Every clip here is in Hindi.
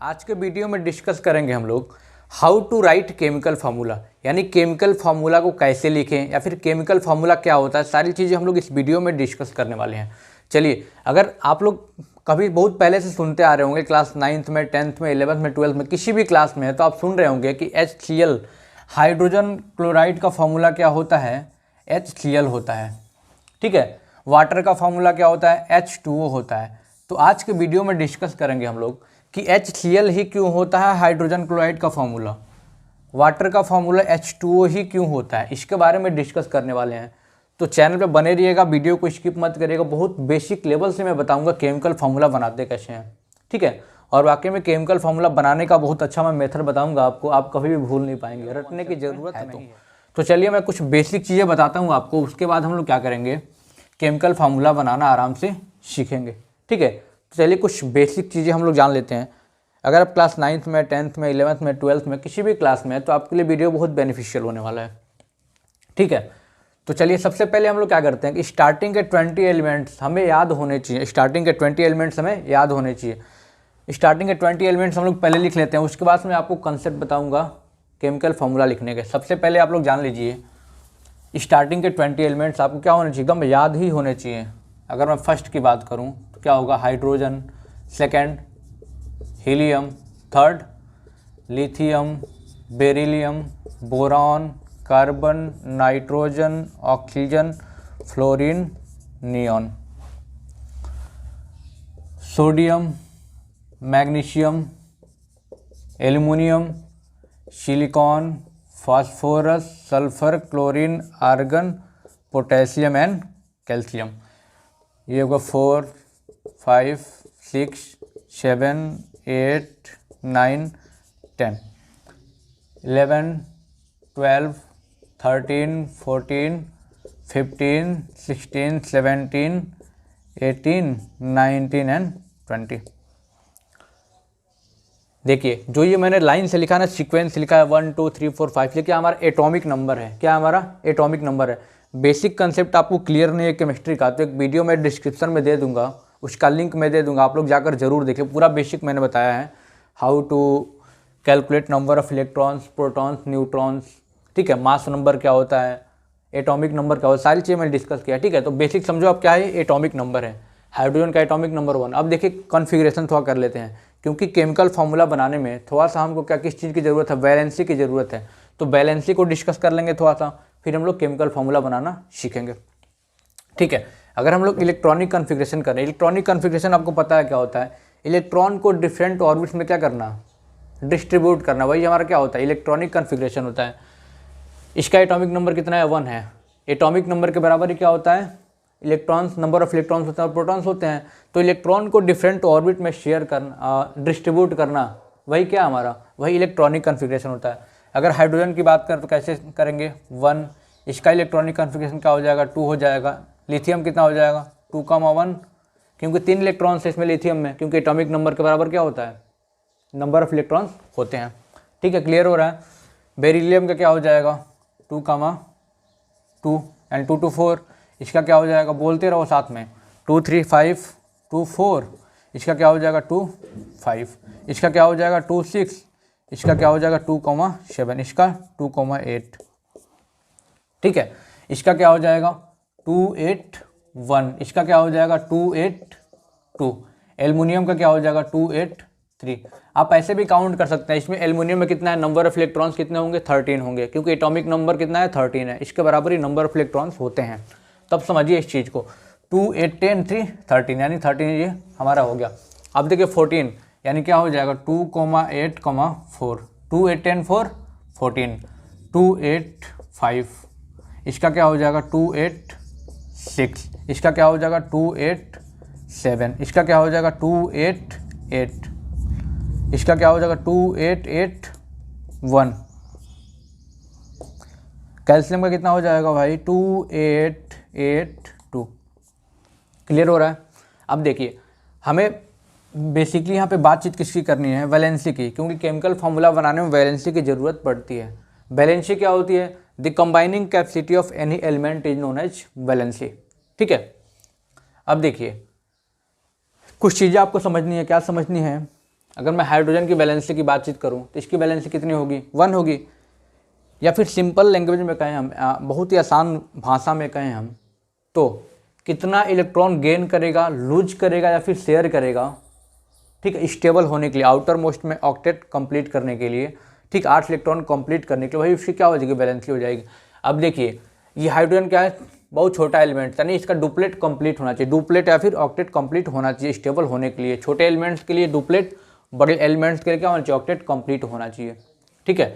आज के वीडियो में डिस्कस करेंगे हम लोग how to write chemical formula, यानी केमिकल फार्मूला को कैसे लिखें या फिर केमिकल फार्मूला क्या होता है, सारी चीज़ें हम लोग इस वीडियो में डिस्कस करने वाले हैं। चलिए, अगर आप लोग कभी बहुत पहले से सुनते आ रहे होंगे, क्लास 9th में, 10th में, 11th में, 12th में, किसी भी क्लास में है तो आप सुन रहे होंगे कि HCl हाइड्रोजन क्लोराइड का फार्मूला क्या होता है, HCl होता है। ठीक है, वाटर का फार्मूला क्या होता है, H2O होता है। तो आज के वीडियो में डिस्कस करेंगे हम लोग कि HCl ही क्यों होता है हाइड्रोजन क्लोराइड का फार्मूला, वाटर का फार्मूला H2O ही क्यों होता है, इसके बारे में डिस्कस करने वाले हैं। तो चैनल पे बने रहिएगा, वीडियो को स्किप मत करिएगा। बहुत बेसिक लेवल से मैं बताऊंगा केमिकल फार्मूला बनाते कैसे हैं। ठीक है, और वाकई में केमिकल फार्मूला बनाने का बहुत अच्छा मैं मेथड बताऊंगा आपको, आप कभी भी भूल नहीं पाएंगे, रटने की ज़रूरत नहीं है। तो चलिए मैं कुछ बेसिक चीज़ें बताता हूँ आपको, उसके बाद हम लोग क्या करेंगे, केमिकल फार्मूला बनाना आराम से सीखेंगे। ठीक है, तो चलिए कुछ बेसिक चीज़ें हम लोग जान लेते हैं। अगर आप क्लास 9th में, 10th में, 11th में, 12th में, किसी भी क्लास में है तो आपके लिए वीडियो बहुत बेनिफिशियल होने वाला है। ठीक है, तो चलिए सबसे पहले हम लोग क्या करते हैं कि स्टार्टिंग के 20 एलिमेंट्स हमें याद होने चाहिए। स्टार्टिंग के 20 एलिमेंट्स हमें याद होने चाहिए। स्टार्टिंग के 20 एलिमेंट्स हम लोग पहले लिख लेते हैं, उसके बाद मैं आपको कंसेप्ट बताऊंगा केमिकल फार्मूला लिखने के। सबसे पहले आप लोग जान लीजिए, स्टार्टिंग के 20 एलिमेंट्स आपको क्या होने चाहिए, एकदम याद ही होने चाहिए। अगर मैं फर्स्ट की बात करूं तो क्या होगा, hydrogen, second helium, third lithium, beryllium, boron, carbon, nitrogen, oxygen, fluorine, neon, sodium, magnesium, aluminium, silicon, phosphorus, sulphur, chlorine, argon, potassium and calcium. ये होगा 4, 5, 6, 7, 8, 9, 10, 11, 12, 13, 14, 15, 16, 17, 18, 19 एंड 20। देखिए, जो ये मैंने लाइन से लिखा ना, सीक्वेंस लिखा है 1 2 3 4 5, ये क्या हमारा एटॉमिक नंबर है। क्या हमारा एटॉमिक नंबर है। बेसिक कंसेप्ट आपको क्लियर नहीं है केमिस्ट्री का तो एक वीडियो में डिस्क्रिप्शन में दे दूंगा, उसका लिंक मैं दे दूंगा, आप लोग जाकर जरूर देखें। पूरा बेसिक मैंने बताया है, how to calculate number of electrons, protons, neutrons. ठीक है, मास नंबर क्या होता है, एटॉमिक नंबर क्या होता है, सारी चीज़ें मैंने डिस्कस किया। ठीक है, तो बेसिक समझो आप क्या है, एटॉमिक नंबर है, हाइड्रोजन का एटॉमिक नंबर 1। अब देखिए कॉन्फ़िगरेशन थोड़ा कर लेते हैं, क्योंकि केमिकल फार्मूला बनाने में थोड़ा सा हमको क्या किस चीज़ की ज़रूरत है, वैलेंसी की ज़रूरत है। तो वैलेंसी को डिस्कस कर लेंगे थोड़ा सा, फिर हम लोग केमिकल फार्मूला बनाना सीखेंगे। ठीक है, अगर हम लोग इलेक्ट्रॉनिक कॉन्फ़िगरेशन करें, इलेक्ट्रॉनिक कॉन्फ़िगरेशन आपको पता है क्या होता है, इलेक्ट्रॉन को डिफरेंट ऑर्बिट्स में क्या करना, डिस्ट्रीब्यूट करना, वही हमारा क्या होता है, इलेक्ट्रॉनिक कॉन्फ़िगरेशन होता है। इसका एटॉमिक नंबर कितना है, 1 है। एटॉमिक नंबर के बराबर ही क्या होता है, इलेक्ट्रॉन्स, नंबर ऑफ इलेक्ट्रॉन्स होते हैं और प्रोटॉन्स होते हैं। तो इलेक्ट्रॉन को डिफरेंट ऑर्बिट में शेयर करना, डिस्ट्रीब्यूट करना, वही क्या हमारा, वही इलेक्ट्रॉनिक कॉन्फ़िगरेशन होता है। अगर हाइड्रोजन की बात करें तो कैसे करेंगे, 1, इसका इलेक्ट्रॉनिक कॉन्फ़िगरेशन क्या हो जाएगा, 2 हो जाएगा। लिथियम कितना हो जाएगा, 2,1, क्योंकि 3 इलेक्ट्रॉन्स है इसमें लिथियम में, क्योंकि एटॉमिक नंबर के बराबर क्या होता है, नंबर ऑफ इलेक्ट्रॉन्स होते हैं। ठीक है, क्लियर हो रहा है। बेरिलियम का क्या हो जाएगा, 2,2 एंड 2 to 4, इसका क्या हो जाएगा, बोलते रहो साथ में, 2 3 5 2 4, इसका क्या हो जाएगा 2 5, इसका क्या हो जाएगा 2 6, इसका क्या हो जाएगा 2,7, इसका 2,8। ठीक है, इसका क्या हो जाएगा 2 8 1, इसका क्या हो जाएगा 2 8 2, एल्युमिनियम का क्या हो जाएगा 2 8 3। आप ऐसे भी काउंट कर सकते हैं, इसमें एल्युमिनियम में कितना है, नंबर ऑफ इलेक्ट्रॉन्स कितने होंगे, 13 होंगे, क्योंकि एटॉमिक नंबर कितना है, 13 है, इसके बराबर ही नंबर ऑफ इलेक्ट्रॉन्स होते हैं। तब समझिए इस चीज़ को, 2 8 10 3 13, यानी 13 ये हमारा हो गया। अब देखिए 14, यानी क्या हो जाएगा 2,8, 4, 2 8 10 4 14, 2 8 5, इसका क्या हो जाएगा 2 8 6, इसका क्या हो जाएगा 2 8 7, इसका क्या हो जाएगा 2 8 8, इसका क्या हो जाएगा 2 8 8 1। कैल्शियम का कितना हो जाएगा भाई, 2 8 8 2। क्लियर हो रहा है। अब देखिए, हमें बेसिकली यहाँ पे बातचीत किसकी करनी है, वैलेंसी की, क्योंकि केमिकल फार्मूला बनाने में वैलेंसी की ज़रूरत पड़ती है। वैलेंसी क्या होती है, the combining capacity of any element is known as valency. ठीक है, अब देखिए कुछ चीज़ें आपको समझनी है। क्या समझनी है, अगर मैं हाइड्रोजन की वैलेंसी की बातचीत करूँ तो इसकी वैलेंसी कितनी होगी, 1 होगी। या फिर सिंपल लैंग्वेज में कहें हम, बहुत ही आसान भाषा में कहें हम, तो कितना इलेक्ट्रॉन गेन करेगा, लूज करेगा या फिर शेयर करेगा, ठीक है, स्टेबल होने के लिए, आउटर मोस्ट में ऑक्टेट कंप्लीट करने के लिए, ठीक, 8 इलेक्ट्रॉन कंप्लीट करने के लिए, वही उसकी क्या हो जाएगी, वैलेंसी हो जाएगी। अब देखिए ये हाइड्रोजन क्या है, बहुत छोटा एलिमेंट, यानी इसका डुप्लेट कंप्लीट होना चाहिए, डुप्लेट या फिर ऑक्टेट कंप्लीट होना चाहिए स्टेबल होने के लिए। छोटे एलिमेंट्स के लिए डुप्लेट, बड़े एलिमेंट्स के लिए क्या होना चाहिए, ऑक्टेट कंप्लीट होना चाहिए, ठीक है।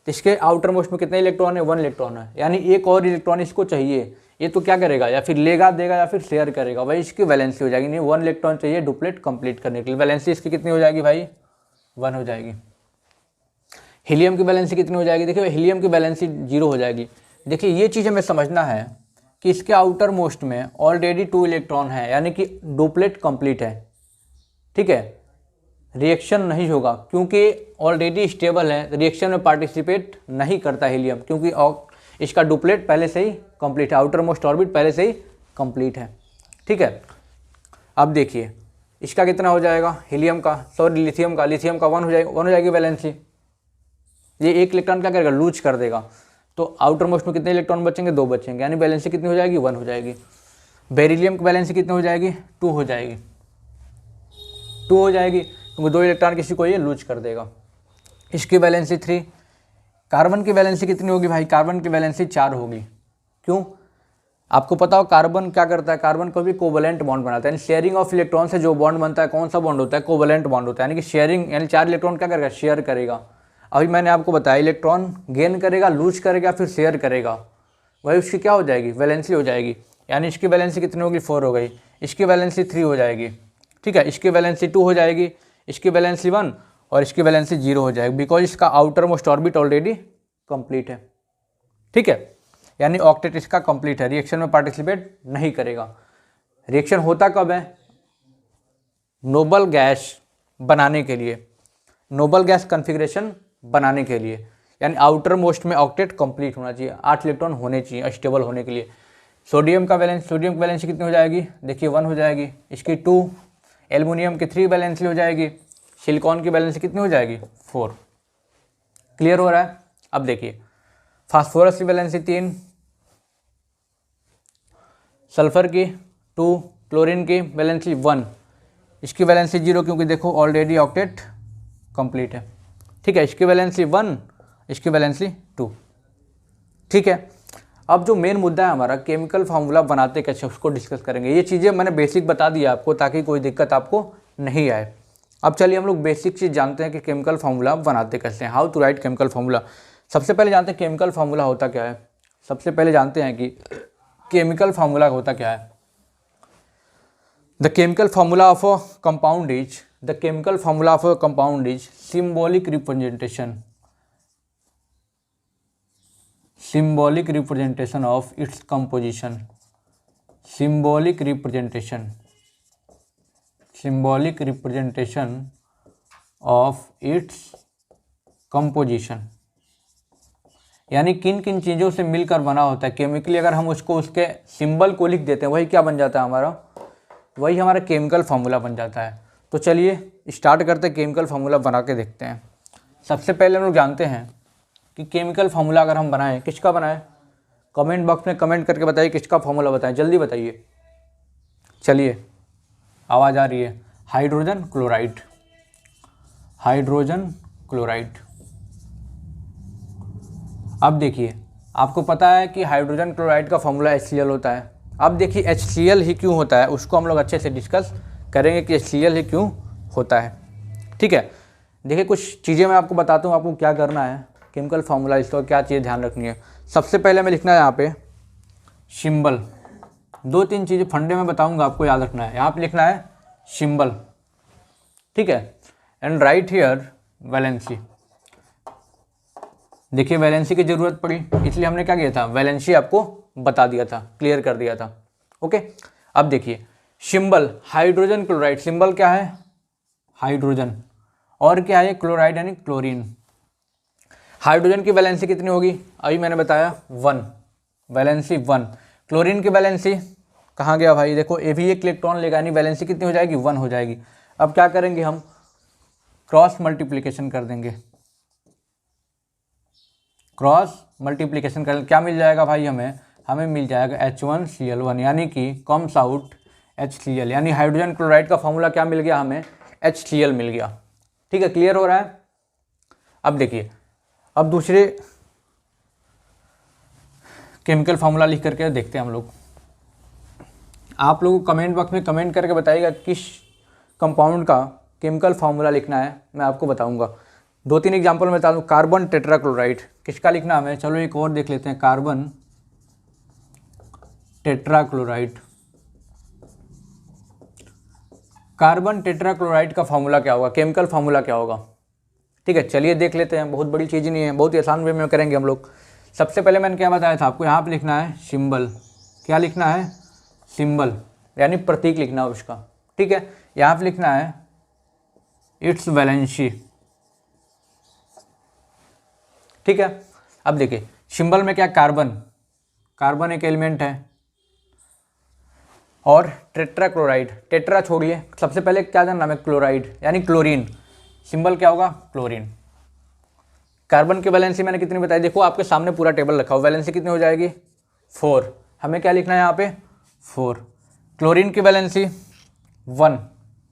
तो इसके आउटर मोस्ट में कितने इलेक्ट्रॉन है, 1 इलेक्ट्रॉन है, यानी एक और इलेक्ट्रॉन इसको चाहिए। ये तो क्या करेगा, या फिर लेगा देगा या फिर शेयर करेगा, वही इसकी वैलेंसी हो जाएगी। नहीं, 1 इलेक्ट्रॉन चाहिए डुप्लेट कंप्लीट करने के लिए, वैलेंसी इसकी कितनी हो जाएगी भाई, 1 हो जाएगी। हीलियम की वैलेंसी कितनी हो जाएगी, देखिए हीलियम की वैलेंसी 0 हो जाएगी। देखिए ये चीज़ हमें समझना है कि इसके आउटर मोस्ट में ऑलरेडी 2 इलेक्ट्रॉन है, यानी कि डुप्लेट कंप्लीट है, ठीक है। रिएक्शन नहीं होगा क्योंकि ऑलरेडी स्टेबल है, रिएक्शन में पार्टिसिपेट नहीं करता हीलियम, क्योंकि इसका डुप्लेट पहले से ही कंप्लीट है, आउटर मोस्ट ऑर्बिट पहले से ही कंप्लीट है, ठीक है। अब देखिए इसका कितना हो जाएगा, हीलियम का, सॉरी लिथियम का 1 हो जाएगा, 1 हो जाएगी वैलेंसी। ये एक इलेक्ट्रॉन क्या करेगा, लूज कर देगा, तो आउटर मोस्ट में कितने इलेक्ट्रॉन बचेंगे, 2 बचेंगे, यानी वैलेंसी कितनी हो जाएगी, 1 हो जाएगी। बेरिलियम की वैलेंसी कितनी हो जाएगी, 2 हो जाएगी, 2 हो जाएगी, क्योंकि 2 इलेक्ट्रॉन किसी को ये लूज कर देगा। इसकी वैलेंसी 3। कार्बन की वैलेंसी कितनी होगी भाई, कार्बन की वैलेंसी 4 होगी। क्यों, आपको पता हो कार्बन क्या करता है, कार्बन को भी कोवलेंट बॉन्ड बनाता है, यानी शेयरिंग ऑफ इलेक्ट्रॉन से जो बॉन्ड बनता है, कौन सा बॉन्ड होता है, कोवलेंट बॉन्ड होता है, यानी कि शेयरिंग, यानी 4 इलेक्ट्रॉन क्या करेगा, शेयर करेगा। अभी मैंने आपको बताया इलेक्ट्रॉन गेन करेगा, लूज करेगा, फिर शेयर करेगा, वही उसकी क्या हो जाएगी, वैलेंसी हो जाएगी। यानी इसकी वैलेंसी कितनी होगी, 4 हो गई, इसकी वैलेंसी 3 हो जाएगी, ठीक है, इसकी वैलेंसी 2 हो जाएगी, इसकी वैलेंसी 1 और इसकी वैलेंसी 0 हो जाएगी, बिकॉज इसका outer most orbit already complete है, ठीक है। यानी ऑक्टेट इसका कंप्लीट है, रिएक्शन में पार्टिसिपेट नहीं करेगा। रिएक्शन होता कब है, नोबल गैस बनाने के लिए, नोबल गैस कॉन्फ़िगरेशन बनाने के लिए, यानी आउटर मोस्ट में ऑक्टेट कंप्लीट होना चाहिए, 8 इलेक्ट्रॉन होने चाहिए स्टेबल होने के लिए। सोडियम की वैलेंसी कितनी हो जाएगी, देखिए 1 हो जाएगी, इसकी 2, एल्युमिनियम की 3 वैलेंसी हो जाएगी, सिलिकॉन की वैलेंसी कितनी हो जाएगी, 4। क्लियर हो रहा है। अब देखिए फास्फोरस की वैलेंसी 3, सल्फर की 2, क्लोरीन की वैलेंसी 1, इसकी वैलेंसी 0, क्योंकि देखो ऑलरेडी ऑक्टेट कंप्लीट है, ठीक है। इसकी वैलेंसी 1, इसकी वैलेंसी 2, ठीक है। अब जो मेन मुद्दा है हमारा, केमिकल फार्मूला बनाते कैसे, उसको डिस्कस करेंगे। ये चीज़ें मैंने बेसिक बता दिया आपको, ताकि कोई दिक्कत आपको नहीं आए। अब चलिए हम लोग बेसिक चीज़ जानते हैं कि केमिकल फार्मूला बनाते कैसे हैं, how to write chemical formula. सबसे पहले जानते हैं केमिकल फार्मूला होता क्या है। सबसे पहले जानते हैं कि केमिकल फार्मूला होता क्या है। The chemical formula of a compound is, the chemical formula of a compound is symbolic representation, symbolic representation of its composition, symbolic representation of its composition, यानी किन किन चीज़ों से मिलकर बना होता है केमिकली। अगर हम उसको उसके सिंबल को लिख देते हैं, वही क्या बन जाता है हमारा, वही हमारा केमिकल फार्मूला बन जाता है। तो चलिए स्टार्ट करते हैं, केमिकल फार्मूला बना के देखते हैं। सबसे पहले हम लोग जानते हैं कि केमिकल फार्मूला अगर हम बनाएं, किसका बनाएं, कमेंट बॉक्स में कमेंट करके बताइए किसका फार्मूला बताएं, जल्दी बताइए। चलिए आवाज़ आ रही है, हाइड्रोजन क्लोराइड, हाइड्रोजन क्लोराइड। अब देखिए आपको पता है कि हाइड्रोजन क्लोराइड का फार्मूला HCl होता है। अब देखिए HCl ही क्यों होता है, उसको हम लोग अच्छे से डिस्कस करेंगे कि HCl ही क्यों होता है, ठीक है। देखिए कुछ चीज़ें मैं आपको बताता हूँ, आपको क्या करना है केमिकल फार्मूला, इसका क्या चीज़ ध्यान रखनी है। सबसे पहले मैं लिखना है यहाँ पे सिंबल, 2-3 चीज़ें फंडे में बताऊंगा, आपको याद रखना है। यहाँ पे लिखना है सिंबल, ठीक है, एंड राइट हियर वैलेंसी। देखिए वैलेंसी की ज़रूरत पड़ी, इसलिए हमने क्या किया था, वैलेंसी आपको बता दिया था, क्लियर कर दिया था, ओके। अब देखिए सिंबल हाइड्रोजन क्लोराइड, सिंबल क्या है, हाइड्रोजन, और क्या है क्लोराइड यानी क्लोरीन। हाइड्रोजन की वैलेंसी कितनी होगी, अभी मैंने बताया 1, वैलेंसी 1। क्लोरीन की वैलेंसी कहाँ गया भाई, देखो ये भी एक इलेक्ट्रॉन लेगा, यानी वैलेंसी कितनी हो जाएगी, 1 हो जाएगी। अब क्या करेंगे हम, क्रॉस मल्टीप्लिकेशन कर देंगे, क्रॉस मल्टीप्लिकेशन कर क्या मिल जाएगा भाई, हमें मिल जाएगा H1Cl1, यानी कि कम्स आउट HCl, यानी हाइड्रोजन क्लोराइड का फॉर्मूला क्या मिल गया, हमें HCl मिल गया। ठीक है, क्लियर हो रहा है। अब देखिए, अब दूसरे केमिकल फार्मूला लिख करके देखते हैं हम लोग। आप लोग कमेंट बॉक्स में कमेंट करके बताइएगा किस कंपाउंड का केमिकल फार्मूला लिखना है, मैं आपको बताऊंगा। 2-3 एग्जांपल में बता दूँ। कार्बन टेट्राक्लोराइड किसका लिखना हमें, चलो एक और देख लेते हैं। कार्बन टेट्राक्लोराइड, कार्बन टेट्राक्लोराइड का फार्मूला क्या होगा, केमिकल फार्मूला क्या होगा। ठीक है, चलिए देख लेते हैं। बहुत बड़ी चीज़ नहीं है, बहुत ही आसान वे में करेंगे हम लोग। सबसे पहले मैंने क्या बताया था आपको, यहाँ पे लिखना है सिंबल। क्या लिखना है, सिंबल, यानी प्रतीक लिखना है उसका। ठीक है, यहाँ पे लिखना है इट्स वैलेंसी। ठीक है, अब देखिए सिंबल में क्या, कार्बन, कार्बन एक एलिमेंट है, और टेट्राक्लोराइड, टेट्रा छोड़िए, सबसे पहले क्या जानना है, क्लोराइड यानी क्लोरीन। सिंबल क्या होगा, क्लोरीन। कार्बन की वैलेंसी मैंने कितनी बताई, देखो आपके सामने पूरा टेबल रखा हो। वैलेंसी कितनी हो जाएगी, 4। हमें क्या लिखना है यहाँ पे, 4। क्लोरीन की वैलेंसी 1,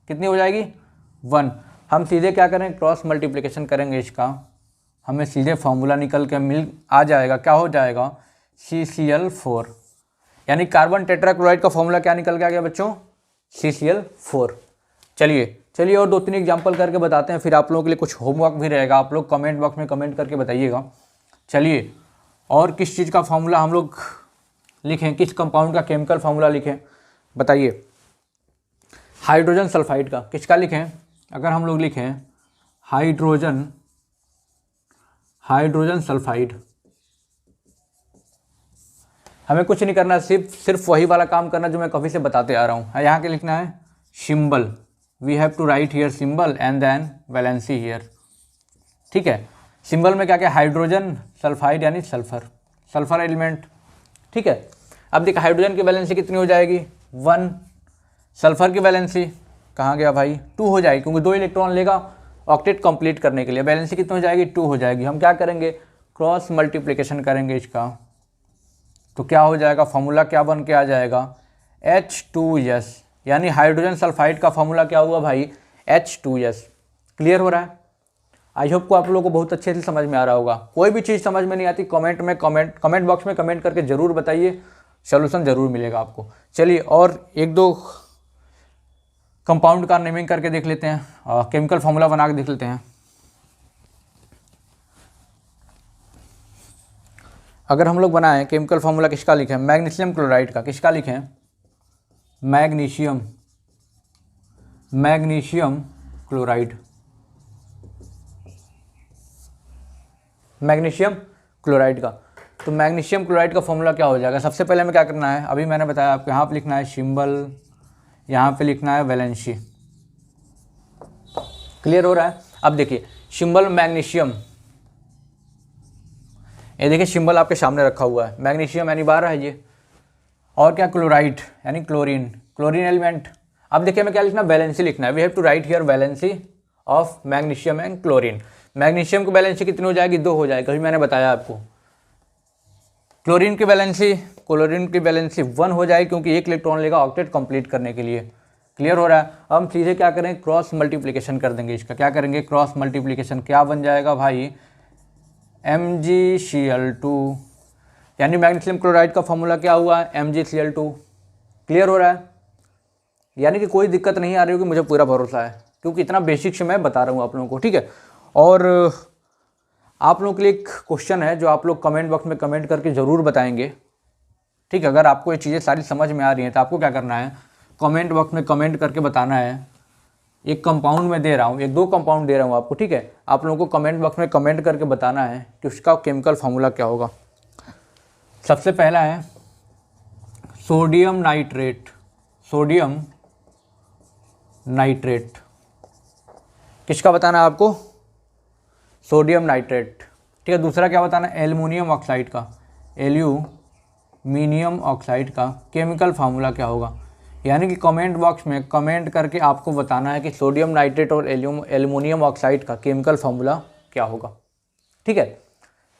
कितनी हो जाएगी, 1। हम सीधे क्या करें, क्रॉस मल्टीप्लिकेशन करेंगे इसका, हमें सीधे फार्मूला निकल के आ जाएगा। क्या हो जाएगा, CCl4, यानी कार्बन टेट्राक्लोराइड का फॉर्मूला क्या निकल के आ गया बच्चों, CCl4। चलिए और 2-3 एग्जाम्पल करके बताते हैं, फिर आप लोगों के लिए कुछ होमवर्क भी रहेगा। आप लोग कमेंट बॉक्स में कमेंट करके बताइएगा। चलिए, और किस चीज़ का फॉर्मूला हम लोग लिखें, किस कंपाउंड का केमिकल फार्मूला लिखें, बताइए। हाइड्रोजन सल्फाइड का, किसका लिखें, अगर हम लोग लिखें हाइड्रोजन सल्फाइड, हमें कुछ नहीं करना, सिर्फ वही वाला काम करना जो मैं कभी से बताते आ रहा हूँ। यहाँ के लिखना है symbol, we have to write here symbol and then valency here. ठीक है, सिंबल में क्या क्या, हाइड्रोजन सल्फाइड यानी सल्फर एलिमेंट। ठीक है, अब देखिए हाइड्रोजन की वैलेंसी कितनी हो जाएगी, 1। सल्फर की वैलेंसी कहाँ गया भाई, 2 हो जाएगी, क्योंकि 2 इलेक्ट्रॉन लेगा ऑक्टेट कंप्लीट करने के लिए। वैलेंसी कितनी हो जाएगी, 2 हो जाएगी। हम क्या करेंगे, क्रॉस मल्टीप्लिकेशन करेंगे इसका, तो क्या हो जाएगा, फॉर्मूला क्या बन के आ जाएगा, H2S, यानी हाइड्रोजन सल्फाइड का फॉर्मूला क्या हुआ भाई, H2S। क्लियर हो रहा है। आई होप को आप लोगों को बहुत अच्छे से समझ में आ रहा होगा। कोई भी चीज़ समझ में नहीं आती, कमेंट बॉक्स में कमेंट करके ज़रूर बताइए, सॉल्यूशन ज़रूर मिलेगा आपको। चलिए, और 1-2 कंपाउंड का नेमिंग करके देख लेते हैं, केमिकल फार्मूला बना के देख लेते हैं। अगर हम लोग बनाएं केमिकल फार्मूला, किसका लिखें, मैग्नीशियम क्लोराइड का, किसका लिखें, मैग्नीशियम क्लोराइड, मैग्नीशियम क्लोराइड का। तो मैग्नीशियम क्लोराइड का फॉर्मूला क्या हो जाएगा, सबसे पहले हमें क्या करना है, अभी मैंने बताया आपको, यहाँ पे लिखना है सिंबल, यहाँ पे लिखना है वैलेंसी। क्लियर हो रहा है। अब देखिए सिंबल मैग्नीशियम, ये देखिए सिंबल आपके सामने रखा हुआ है, मैग्नीशियम यानी 12 है ये, और क्या, क्लोराइड यानी क्लोरीन एलिमेंट। अब देखिए हमें क्या लिखना है, वैलेंसी लिखना है। We have to write here valency of magnesium and chlorine. Magnesium की वैलेंसी कितनी हो जाएगी, 2 हो जाएगी, अभी मैंने बताया आपको। क्लोरीन की वैलेंसी 1 हो जाएगी, क्योंकि 1 इलेक्ट्रॉन लेगा ऑक्टेट कंप्लीट करने के लिए। क्लियर हो रहा है। अब हम सीधे क्या करें, क्रॉस मल्टीप्लिकेशन कर देंगे इसका। क्या करेंगे, क्रॉस मल्टीप्लिकेशन, क्या बन जाएगा भाई, MgCl2, यानी मैग्नीशियम क्लोराइड का फॉर्मूला क्या हुआ, MgCl2। क्लियर हो रहा है, यानी कि कोई दिक्कत नहीं आ रही होगी, मुझे पूरा भरोसा है, क्योंकि इतना बेसिक से मैं बता रहा हूँ आप लोगों को। ठीक है, और आप लोगों के लिए एक क्वेश्चन है जो आप लोग कमेंट बॉक्स में कमेंट करके ज़रूर बताएंगे। ठीक है, अगर आपको ये चीज़ें सारी समझ में आ रही हैं तो आपको क्या करना है, कमेंट बॉक्स में कमेंट करके बताना है। एक कंपाउंड में दे रहा हूँ, 1-2 कंपाउंड दे रहा हूँ आपको। ठीक है, आप लोगों को कमेंट बॉक्स में कमेंट करके बताना है कि उसका केमिकल फार्मूला क्या होगा। सबसे पहला है सोडियम नाइट्रेट, किसका बताना है आपको, सोडियम नाइट्रेट। ठीक है, दूसरा क्या बताना है, एल्युमिनियम ऑक्साइड का केमिकल फार्मूला क्या होगा, यानी कि कमेंट बॉक्स में कमेंट करके आपको बताना है कि सोडियम नाइट्रेट और एल्युमिनियम ऑक्साइड का केमिकल फार्मूला क्या होगा। ठीक है,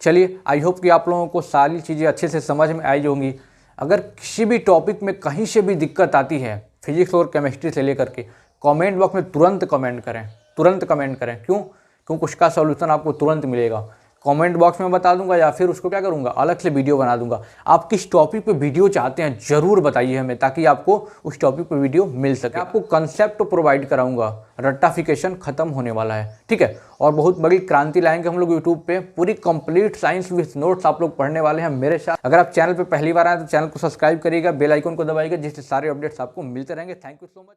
चलिए आई होप कि आप लोगों को सारी चीज़ें अच्छे से समझ में आई होंगी। अगर किसी भी टॉपिक में कहीं से भी दिक्कत आती है फिजिक्स और केमिस्ट्री से लेकर के, कमेंट बॉक्स में तुरंत कमेंट करें, तुरंत कमेंट करें। क्योंकि उसका सॉल्यूशन आपको तुरंत मिलेगा। कमेंट बॉक्स में बता दूंगा या फिर उसको क्या करूंगा, अलग से वीडियो बना दूंगा। आप किस टॉपिक पे वीडियो चाहते हैं ज़रूर बताइए हमें, ताकि आपको उस टॉपिक पे वीडियो मिल सके। आपको कंसेप्ट प्रोवाइड कराऊंगा, रट्टाफिकेशन खत्म होने वाला है। ठीक है, और बहुत बड़ी क्रांति लाएंगे हम लोग यूट्यूब पे, पूरी कंप्लीट साइंस विथ नोट्स आप लोग पढ़ने वाले हैं मेरे साथ। अगर आप चैनल पर पहली बार आए तो चैनल को सब्सक्राइब करिएगा, बेल आइकन को दबाइएगा, जिससे सारे अपडेट्स आपको मिलते रहेंगे। Thank you so much.